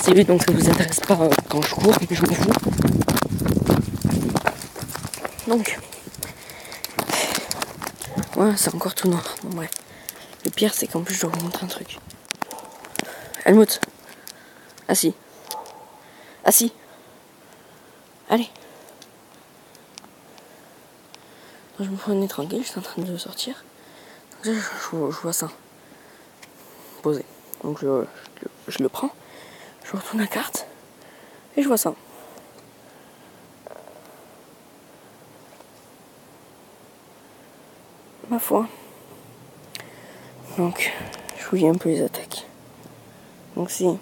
sportive, donc ça vous intéresse pas quand je cours, je m'en fous. Donc, ouais, c'est encore tout noir. Bon, bref. Le pire, c'est qu'en plus, je dois vous montrer un truc. Helmut. Assis. Assis. Allez. Donc, je me prenais tranquille, j'étais en train de sortir. Donc là, je vois ça. Posé. Donc je le prends. Je retourne la carte. Et je vois ça. Ma foi. Donc, je vous dis un peu les attaques. Donc il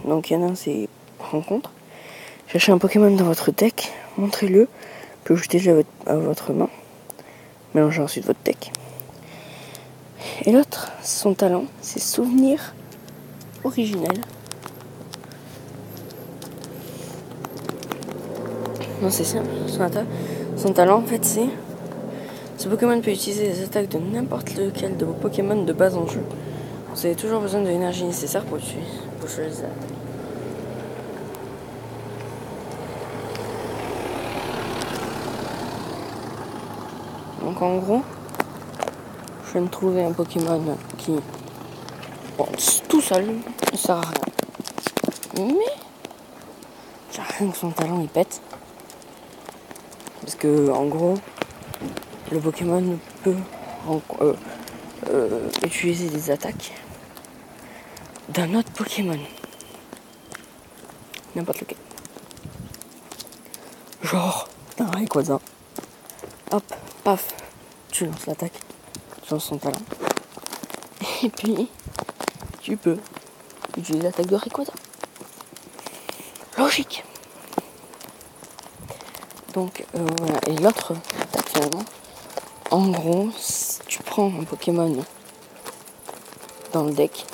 y en a un, c'est rencontre. Cherchez un Pokémon dans votre deck, montrez-le, puis jetez-le à votre main. Mélangez ensuite votre deck. Et l'autre, son talent, c'est souvenir originel. Non, c'est simple. Son talent, en fait, c'est... Ce Pokémon peut utiliser les attaques de n'importe lequel de vos Pokémon de base en jeu. Vous avez toujours besoin de l'énergie nécessaire pour choisir les attaques. Donc en gros, je viens de trouver un Pokémon qui, bon, tout seul, ne sert à rien. Mais, rien que son talent il pète. Parce que en gros, le Pokémon peut utiliser des attaques d'un autre Pokémon. N'importe lequel. Genre, un Rayquaza. Hop, paf, tu lances l'attaque, tu lances son talent. Et puis, tu peux utiliser l'attaque de Rayquaza. Logique. Donc, voilà. Et l'autre attaque finalement, en gros, si tu prends un Pokémon dans le deck.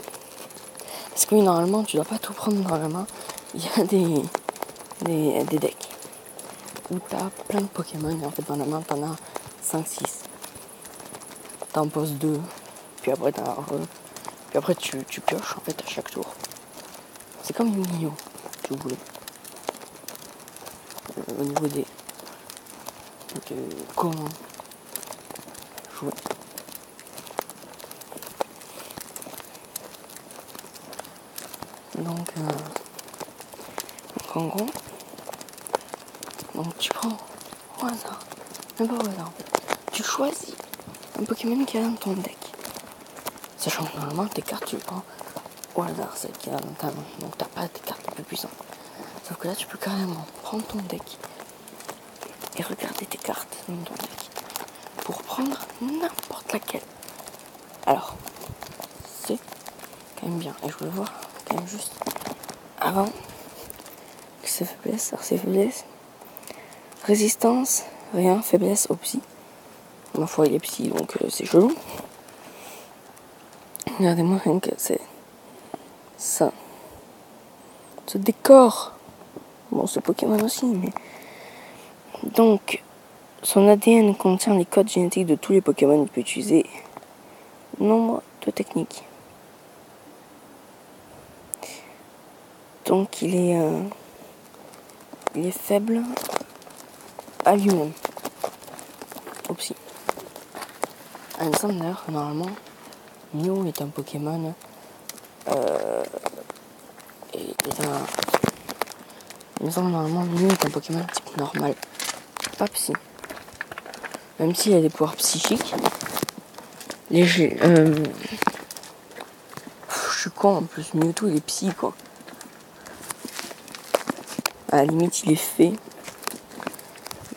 Parce que oui, normalement, tu dois pas tout prendre dans la main. Il y a des decks où t'as plein de Pokémon et en fait dans la main t'en as 5-6. T'en poses 2, puis après puis après tu pioches en fait à chaque tour. C'est comme une Yu-Gi-Oh, si vous voulez. Au niveau de comment jouer. Donc en gros, donc tu prends au hasard, même pas au hasard en fait. Tu choisis un Pokémon qui est dans ton deck. Sachant que normalement tes cartes tu les prends au hasard, celles qui est dans ta main. Donc t'as pas tes cartes les plus puissantes. Sauf que là tu peux carrément prendre ton deck et regarder tes cartes dans ton deck pour prendre n'importe laquelle. Alors, c'est quand même bien. Et je voulais voir quand même juste avant que ses faiblesses. Alors ses faiblesses, résistance, rien, faiblesse au psy. Ma foi il est psy donc c'est chelou. Regardez-moi rien que c'est ça. Ce décor. Bon, ce Pokémon aussi, mais... Donc, son ADN contient les codes génétiques de tous les Pokémon. Il peut utiliser nombre de techniques. Donc, il est faible à lui-même. Au psy. Il me semble d'ailleurs que normalement, Mew est un Pokémon... Il me semble normalement Mew est un Pokémon type normal. Pas psy. Même s'il a des pouvoirs psychiques. Léger. Je suis con en plus. Mewtwo il est psy quoi. À la limite il est fait.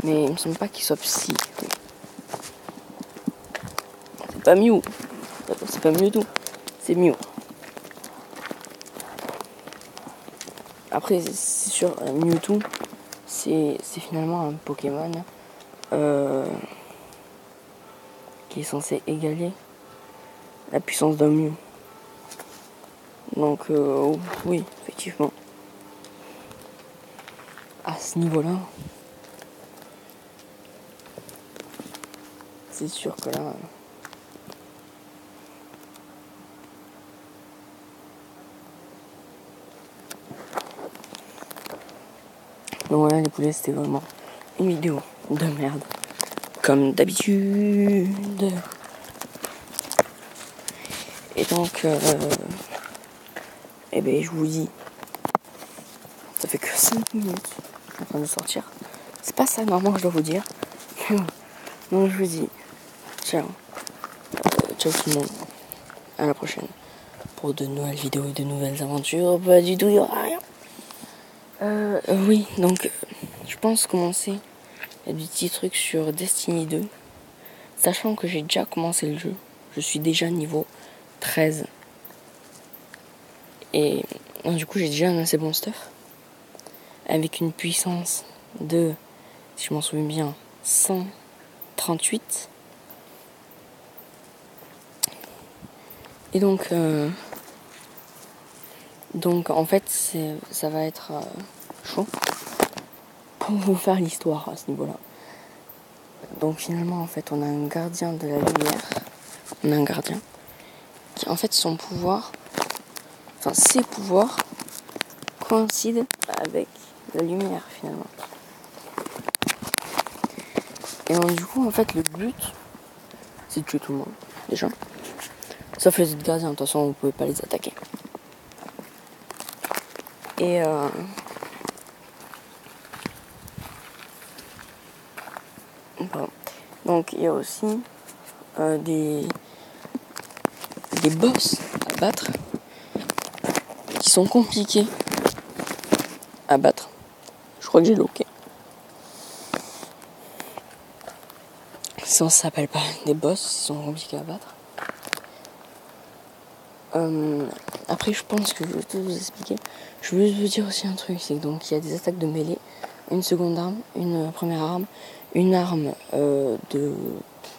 Mais il me semble pas qu'il soit psy. C'est pas Mew. C'est pas Mewtwo. C'est Mew. Après c'est sûr Mewtwo c'est finalement un Pokémon qui est censé égaler la puissance d'un Mew. Donc oui, effectivement. À ce niveau-là, c'est sûr que là... Donc voilà, les poulets, c'était vraiment une vidéo de merde. Comme d'habitude. Et donc, eh ben, je vous dis, ça fait que 5 minutes que je suis en train de sortir. C'est pas ça, normalement, que je dois vous dire. Donc, je vous dis, ciao. Ciao tout le monde. À la prochaine. Pour de nouvelles vidéos et de nouvelles aventures. Pas du tout, il n'y aura rien. Oui, donc, je pense commencer des petits trucs sur Destiny 2. Sachant que j'ai déjà commencé le jeu. Je suis déjà niveau 13. Et du coup, j'ai déjà un assez bon stuff. Avec une puissance de, si je m'en souviens bien, 138. Et donc en fait, ça va être chaud pour vous faire l'histoire à ce niveau-là. Donc finalement, en fait, on a un gardien de la lumière. On a un gardien qui, en fait, son pouvoir, enfin ses pouvoirs coïncident avec la lumière finalement. Et donc du coup, en fait, le but, c'est de tuer tout le monde, déjà. Sauf les autres gardiens, de toute façon, vous pouvez pas les attaquer. Et pardon. Donc il y a aussi des boss à battre qui sont compliqués à battre. Je crois que j'ai loqué. Ça s'appelle pas des boss, ils sont compliqués à battre. Après, je pense que je vais tout vous expliquer. Je veux juste vous dire aussi un truc, c'est que donc il y a des attaques de mêlée, une seconde arme, une première arme, une arme de...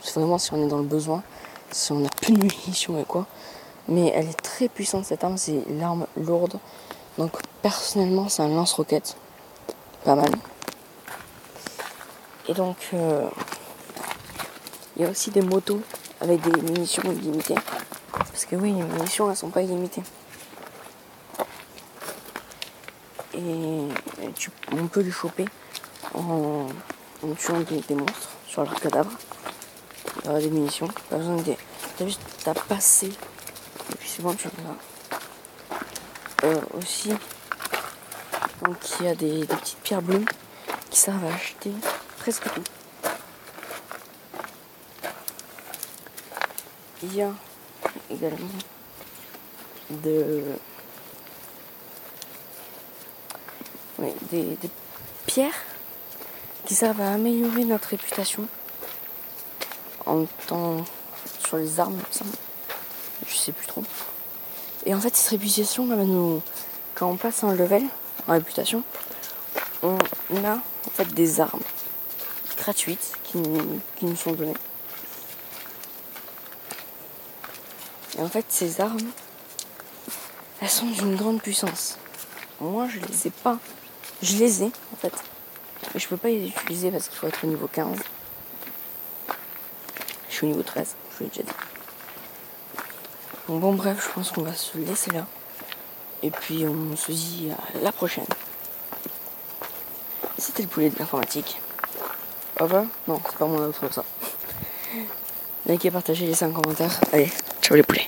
C'est vraiment si on est dans le besoin, si on a plus de munitions et quoi. Mais elle est très puissante cette arme, c'est l'arme lourde. Donc personnellement, c'est un lance-roquette. Pas mal. Et donc, il y a aussi des motos avec des munitions illimitées. Parce que oui, les munitions, elles sont pas illimitées. Et on peut les choper en tuant des monstres sur leur cadavre. Il y aura des munitions. Pas besoin de... T'as juste à passer. Et puis c'est bon, tu en as. Aussi, donc il y a des petites pierres bleues qui servent à acheter presque tout. Il y a également des pierres qui servent à améliorer notre réputation en temps sur les armes, ça. Je sais plus trop. Et en fait, cette réputation, elle va nous, quand on passe un level en réputation, on a en fait des armes gratuites qui nous sont données. Et en fait, ces armes, elles sont d'une grande puissance. Moi, je les ai pas. Je les ai, en fait. Mais je peux pas les utiliser parce qu'il faut être au niveau 15. Je suis au niveau 13, je vous l'ai déjà dit. Donc bon, bref, je pense qu'on va se laisser là. Et puis, on se dit à la prochaine. C'était le poulet de l'informatique. Au revoir. Non, c'est pas mon autre ça. Likez, partagez, laissez un commentaire. Allez, ciao les poulets.